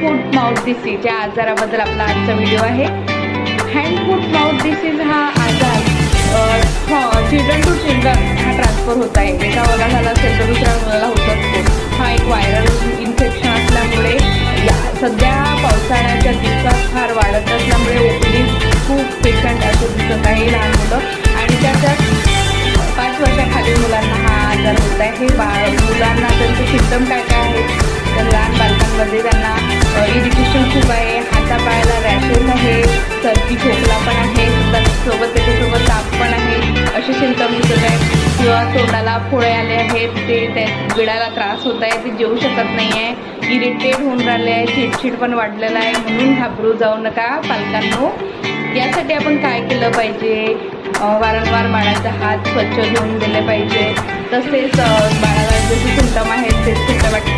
फूट mouth डिसीजच्या आजाराबद्दल आपला आजचा व्हिडिओ आहे। हँड फूट माउथ डिसीज हा आजार चिल्ड्रन टू चिल्ड्रन हा ट्रान्सफर होत आहे। एका मुलाला झाला असेल तर दुसऱ्या मुलाला होत असतो। हा एक व्हायरल इन्फेक्शन असल्यामुळे सध्या पावसाळ्याच्या दिवसात फार वाढत असल्यामुळे ओपीडी खूप पेशंट असे दिसत आहे, लहान मुलं आणि त्याच्यात 5 वर्षाखालील मुलांना हा आजार होत आहे। मुलांना त्यांचे सिम्पटम काय काय आहेत तर लहान बालकांमध्ये त्यांना इरिटेशन खूप आहे, हातापायाला रॅशेस आहे, सर्दी खोकला पण आहे, त्याच्यासोबत ताप पण आहे असे सिम्पटम दिसत आहेत। किंवा तोंडाला फोळे आले आहेत, ते गिळायला त्रास होत आहे, ते जेवू शकत नाही आहे, इरिटेट होऊन राहिले आहे, चिडचिड पण वाढलेला आहे। म्हणून घाबरू जाऊ नका पालकांनो। यासाठी आपण काय केलं पाहिजे, वारंवार बाळाचा हात स्वच्छ धुवून दिले पाहिजे। तसेच बाळाला जसे सिम्पटम आहेत ते सिम्पटमॅटिक